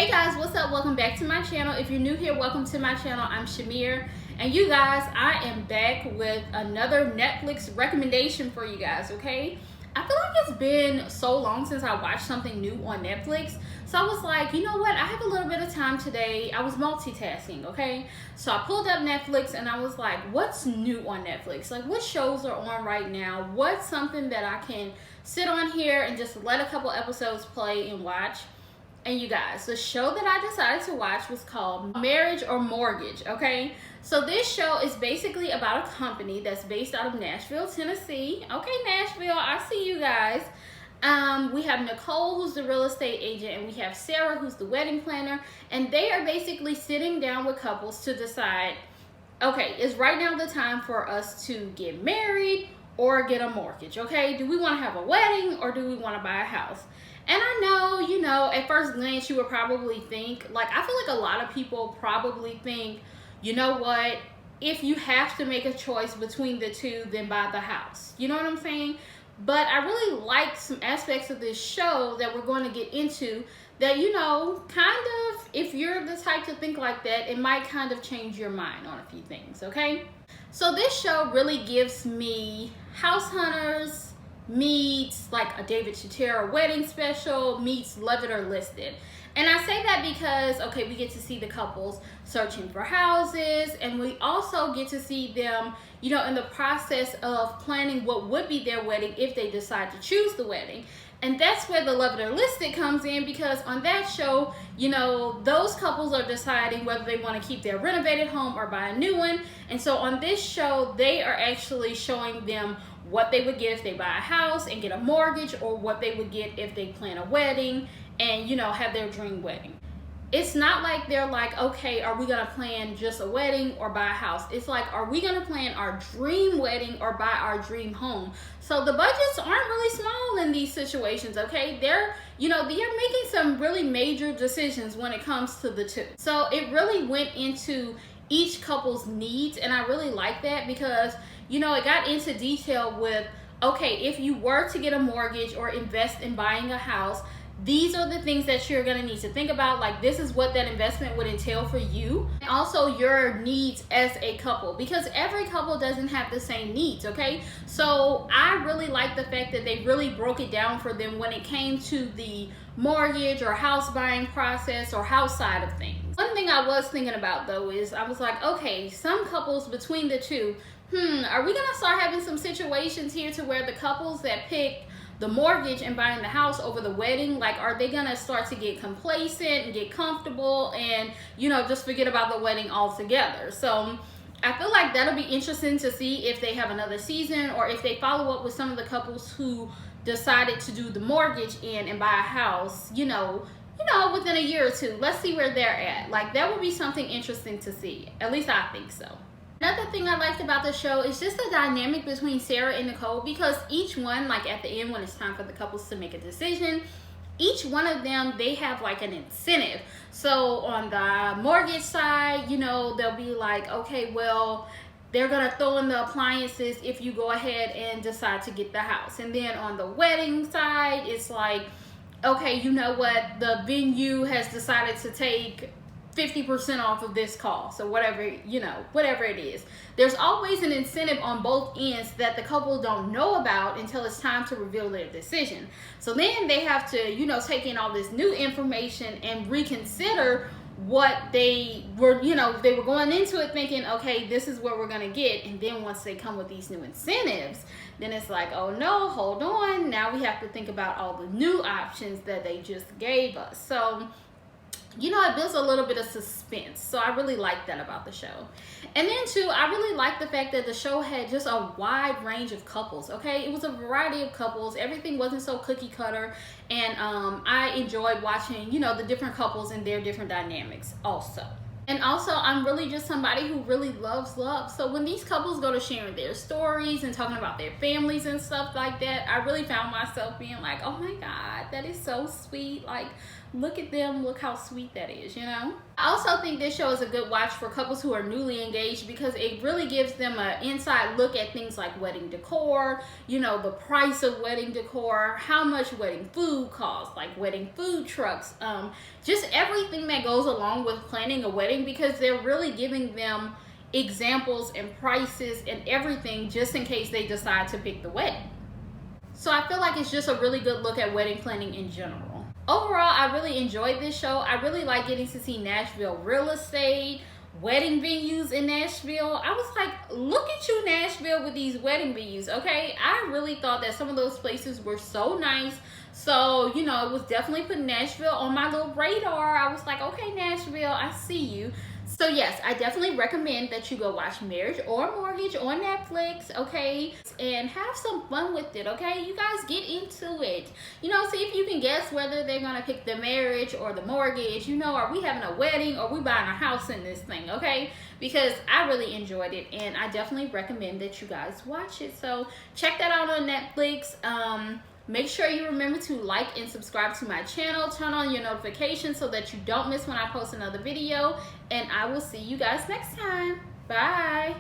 Hey guys, what's up? Welcome back to my channel. If you're new here, welcome to my channel. I'm Shimere, and you guys, I am back with another Netflix recommendation for you guys, okay? I feel like it's been so long since I watched something new on Netflix, so I was like, you know what, I have a little bit of time today. I was multitasking, okay? So I pulled up Netflix and I was like, what's new on Netflix? Like, what shows are on right now? What's something that I can sit on here and just let a couple episodes play and watch? And you guys, the show that I decided to watch was called Marriage or Mortgage, okay? So this show is basically about a company that's based out of Nashville, Tennessee. Okay, Nashville, I see you guys. We have Nicole, who's the real estate agent, and we have Sarah, who's the wedding planner. And they are basically sitting down with couples to decide, okay, is right now the time for us to get married or get a mortgage, okay? Do we want to have a wedding or do we want to buy a house? And I know, you know, at first glance, you would probably think, like, I feel like a lot of people probably think, you know what, if you have to make a choice between the two, then buy the house. You know what I'm saying? But I really like some aspects of this show that we're going to get into that, you know, kind of, if you're the type to think like that, it might kind of change your mind on a few things, okay? So this show really gives me house hunters meets like a David Chatera wedding special meets Love It or Listed. And I say that because, okay, we get to see the couples searching for houses, and we also get to see them, you know, in the process of planning what would be their wedding if they decide to choose the wedding. And that's where the Love It or Listed comes in, because on that show, you know, those couples are deciding whether they want to keep their renovated home or buy a new one. And so on this show, they are actually showing them what they would get if they buy a house and get a mortgage, or what they would get if they plan a wedding and, you know, have their dream wedding. It's not like they're like, okay, are we gonna plan just a wedding or buy a house? It's like, are we gonna plan our dream wedding or buy our dream home? So the budgets aren't really small in these situations, okay? They're making some really major decisions when it comes to the two. So it really went into each couple's needs, and I really like that because, you know, it got into detail with, okay, if you were to get a mortgage or invest in buying a house, these are the things that you're going to need to think about. Like, this is what that investment would entail for you, and also your needs as a couple, because every couple doesn't have the same needs, okay? So I really like the fact that they really broke it down for them when it came to the mortgage or house buying process or house side of things. One thing I was thinking about though is, I was like, okay, some couples between the two, are we gonna start having some situations here to where the couples that pick the mortgage and buying the house over the wedding, like, are they gonna start to get complacent and get comfortable and, you know, just forget about the wedding altogether? So I feel like that'll be interesting to see if they have another season, or if they follow up with some of the couples who decided to do the mortgage in and buy a house, you know, within a year or two. Let's see where they're at. Like, that would be something interesting to see. At least I think so. Another thing I liked about the show is just the dynamic between Sarah and Nicole, because each one, like at the end when it's time for the couples to make a decision, each one of them, they have like an incentive. So on the mortgage side, you know, they'll be like, okay, well, they're gonna throw in the appliances if you go ahead and decide to get the house. And then on the wedding side, it's like, okay, you know what, the venue has decided to take 50% off of this cost, or whatever, you know, whatever it is. There's always an incentive on both ends that the couple don't know about until it's time to reveal their decision. So then they have to, you know, take in all this new information and reconsider what they were, you know, they were going into it thinking, okay, this is what we're gonna get. And then once they come with these new incentives, then it's like, oh no, hold on, now we have to think about all the new options that they just gave us. So, you know, it builds a little bit of suspense. So I really like that about the show. And then too, I really like the fact that the show had just a wide range of couples, okay? It was a variety of couples. Everything wasn't so cookie cutter. And I enjoyed watching, you know, the different couples and their different dynamics also. And also, I'm really just somebody who really loves love. So when these couples go to sharing their stories and talking about their families and stuff like that, I really found myself being like, oh my God, that is so sweet. Like, look at them, look how sweet that is, you know? I also think this show is a good watch for couples who are newly engaged because it really gives them an inside look at things like wedding decor, you know, the price of wedding decor, how much wedding food costs, like wedding food trucks, just everything that goes along with planning a wedding, because they're really giving them examples and prices and everything just in case they decide to pick the wedding. So I feel like it's just a really good look at wedding planning in general. Overall, I really enjoyed this show. I really like getting to see Nashville real estate, wedding venues in Nashville. I was like, look at you, Nashville, with these wedding venues, okay? I really thought that some of those places were so nice. So, you know, it was definitely putting Nashville on my little radar. I was like, okay, Nashville, I see you. So yes, I definitely recommend that you go watch Marriage or Mortgage on Netflix, okay? And have some fun with it, okay? You guys get into it. You know, see if you can guess whether they're gonna pick the marriage or the mortgage. You know, are we having a wedding or we buying a house in this thing, okay? Because I really enjoyed it and I definitely recommend that you guys watch it. So check that out on Netflix. Make sure you remember to like and subscribe to my channel. Turn on your notifications so that you don't miss when I post another video. And I will see you guys next time. Bye.